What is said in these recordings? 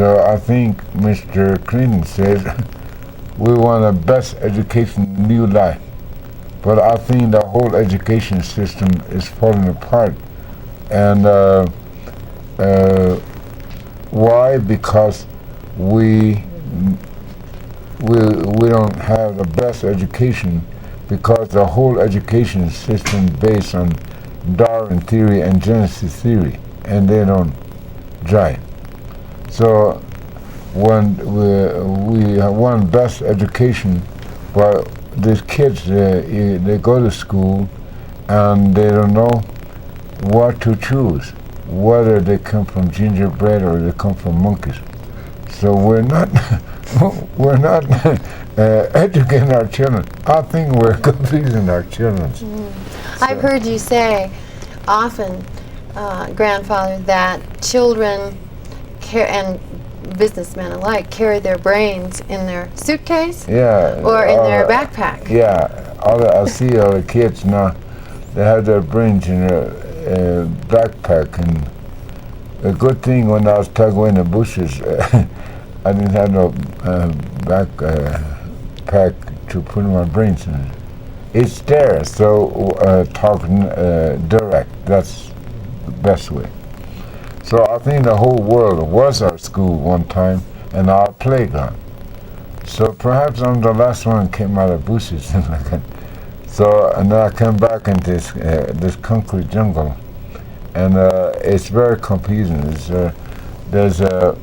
So I think Mr. Clinton said we want the best education in new life. But I think the whole education system is falling apart. And why? Because we don't have the best education, because the whole education system is based on Darwin theory and Genesis theory, and they don't jive. So when we want best education, but these kids, they go to school and they don't know what to choose, whether they come from gingerbread or they come from monkeys. So we're not educating our children. I think we're confusing our children. So. I've heard you say often, grandfather, that children and businessmen alike carry their brains in their suitcase, or in their backpack. Yeah, I see all the kids now, they have their brains in their backpack. And a good thing when I was tucked away in the bushes, I didn't have no backpack to put my brains in. It's there, so talking direct, that's the best way. So I think the whole world was our school one time and our playground. So perhaps I'm the last one who came out of bushes. So and then I came back into this concrete jungle, and it's very confusing. There's a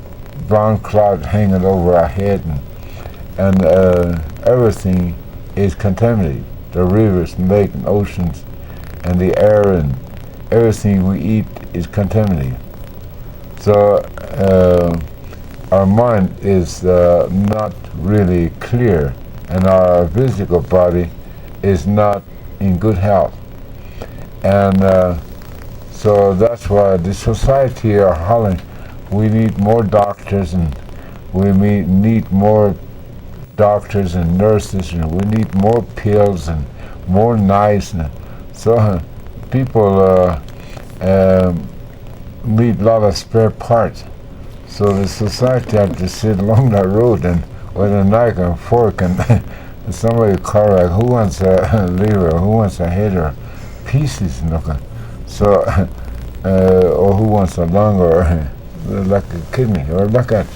brown cloud hanging over our head, and everything is contaminated. The rivers, lakes, and oceans, and the air, and everything we eat is contaminated. So our mind is not really clear, and our physical body is not in good health. And so that's why the society are hollering, we need more doctors, and we need more doctors and nurses, and we need more pills and more knives. And so people need a lot of spare parts. So the society have to sit along that road and with a knife and fork, and somebody call like, who wants a liver, who wants a head, or pieces, so or who wants a lung, or like a kidney, or like that.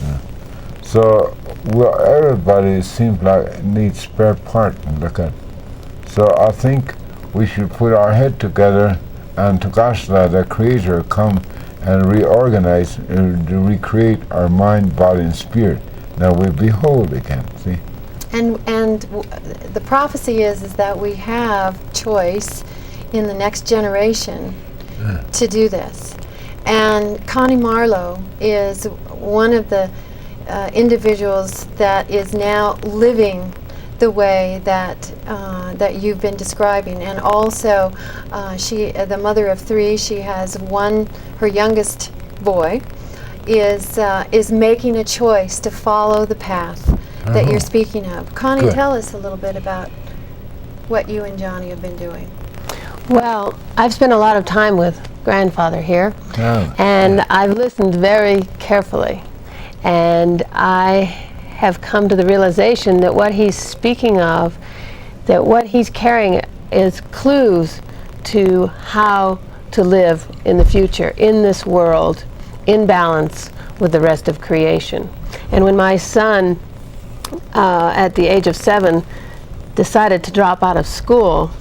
So everybody seems like needs spare part, like that. So I think we should put our head together and to gosh, the Creator come and reorganize, to recreate our mind, body, and spirit. Now we behold again. See. And the prophecy is that we have choice in the next generation to do this. And Connie Marlowe is one of the individuals that is now living the way that that you've been describing. And also, she, the mother of three, she has her youngest boy is making a choice to follow the path that you're speaking of. Connie, Good. Tell us a little bit about what you and Johnny have been doing. Well, I've spent a lot of time with grandfather here, and I've listened very carefully, and I have come to the realization that what he's speaking of, that what he's carrying is clues to how to live in the future, in this world, in balance with the rest of creation. And when my son, at the age of 7, decided to drop out of school,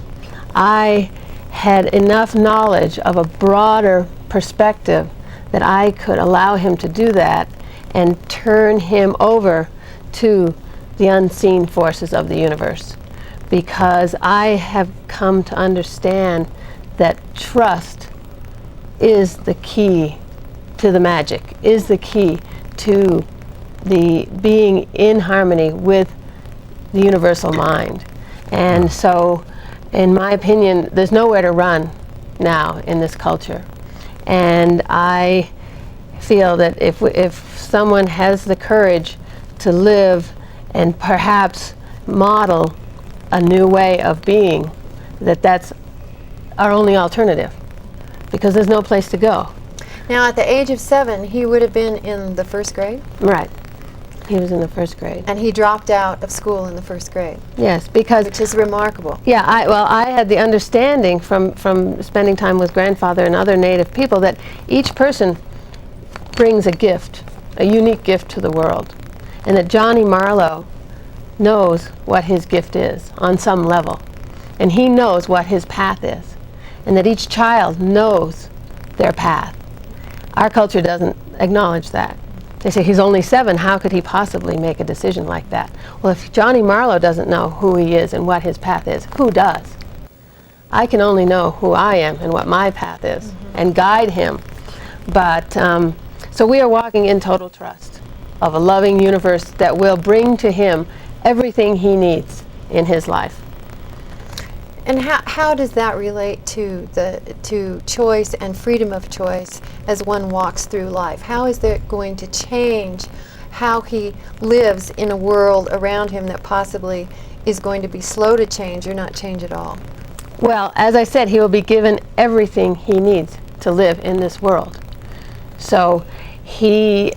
I had enough knowledge of a broader perspective that I could allow him to do that and turn him over to the unseen forces of the universe. Because I have come to understand that trust is the key to the magic, is the key to the being in harmony with the universal mind. And so, in my opinion, there's nowhere to run now in this culture. And I feel that if someone has the courage to live and perhaps model a new way of being, that's our only alternative, because there's no place to go. Now, at the age of 7, he would have been in the 1st grade, Right. He was in the 1st grade. and he dropped out of school in the 1st grade, Yes, because which is remarkable. yeah, I had the understanding from spending time with grandfather and other Native people that each person brings a gift, a unique gift to the world, and that Johnny Marlowe knows what his gift is on some level, and he knows what his path is, and that each child knows their path. Our culture doesn't acknowledge that. They say, he's only 7, how could he possibly make a decision like that? Well, if Johnny Marlowe doesn't know who he is and what his path is, who does? I can only know who I am and what my path is, and guide him. But, so we are walking in total trust of a loving universe that will bring to him everything he needs in his life. And how does that relate to choice and freedom of choice as one walks through life? How is that going to change how he lives in a world around him that possibly is going to be slow to change or not change at all? Well, as I said, he will be given everything he needs to live in this world. So he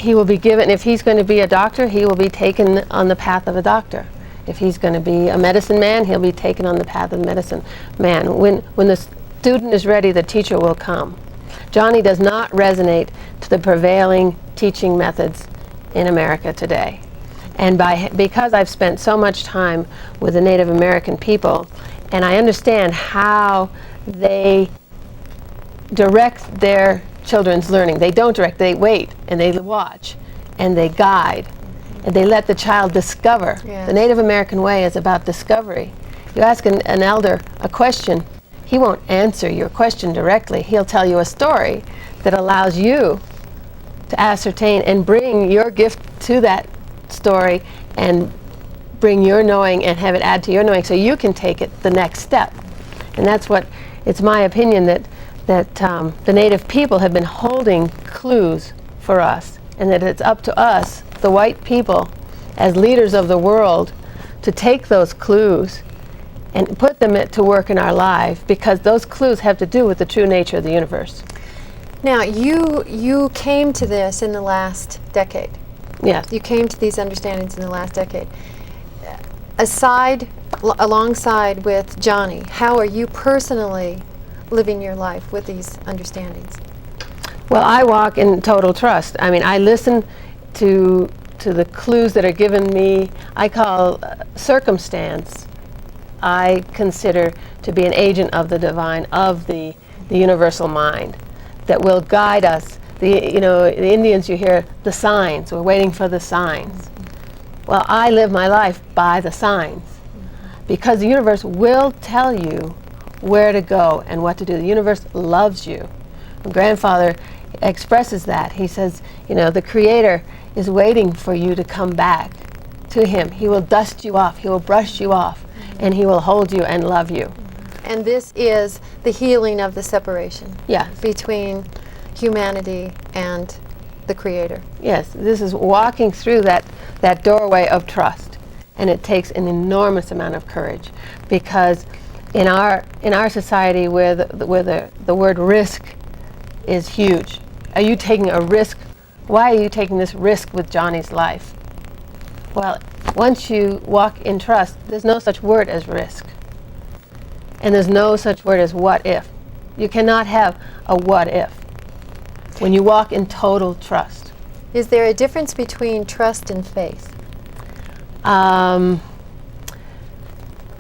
will be given, if he's going to be a doctor, he will be taken on the path of a doctor. If he's going to be a medicine man, he'll be taken on the path of the medicine man. When the student is ready, the teacher will come. Johnny does not resonate to the prevailing teaching methods in America today. And because I've spent so much time with the Native American people, and I understand how they direct their children's learning. They don't direct, they wait, and they watch, and they guide, and they let the child discover. Yes. The Native American way is about discovery. You ask an elder a question, he won't answer your question directly. He'll tell you a story that allows you to ascertain and bring your gift to that story and bring your knowing and have it add to your knowing so you can take it the next step. And that's what, it's my opinion that the Native people have been holding clues for us, and that it's up to us, the white people, as leaders of the world, to take those clues and put them to work in our life, because those clues have to do with the true nature of the universe. Now, you came to this in the last decade. Yes. You came to these understandings in the last decade. Alongside with Johnny, how are you personally living your life with these understandings? Well, I walk in total trust. I mean, I listen to the clues that are given me. I call circumstance, I consider to be an agent of the divine, of the universal mind that will guide us. The Indians, you hear the signs, we're waiting for the signs. Well, I live my life by the signs, because the universe will tell you where to go and what to do. The universe loves you. Grandfather expresses that. He says, the Creator is waiting for you to come back to him. He will dust you off, he will brush you off, and he will hold you and love you. And this is the healing of the separation Yes. between humanity and the Creator. Yes, this is walking through that doorway of trust, and it takes an enormous amount of courage, because in our society where the word risk is huge. Are you taking a risk? Why are you taking this risk with Johnny's life? Well, once you walk in trust, there's no such word as risk, and there's no such word as what if. You cannot have a what if when you walk in total trust. Is there a difference between trust and faith?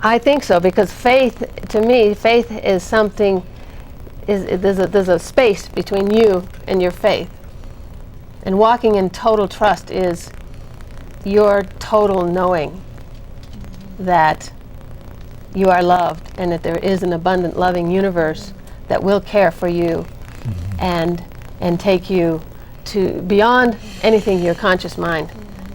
I think so, because faith, to me, faith is something, there's a space between you and your faith. And walking in total trust is your total knowing that you are loved and that there is an abundant, loving universe that will care for you and take you to beyond anything your conscious mind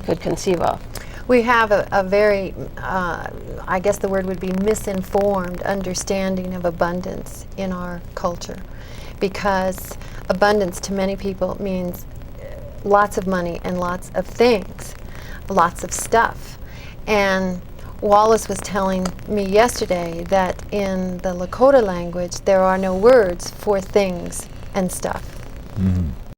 could conceive of. We have a very, I guess the word would be misinformed understanding of abundance in our culture, because abundance to many people means lots of money and lots of things, lots of stuff. And Wallace was telling me yesterday that in the Lakota language there are no words for things and stuff. Mhm.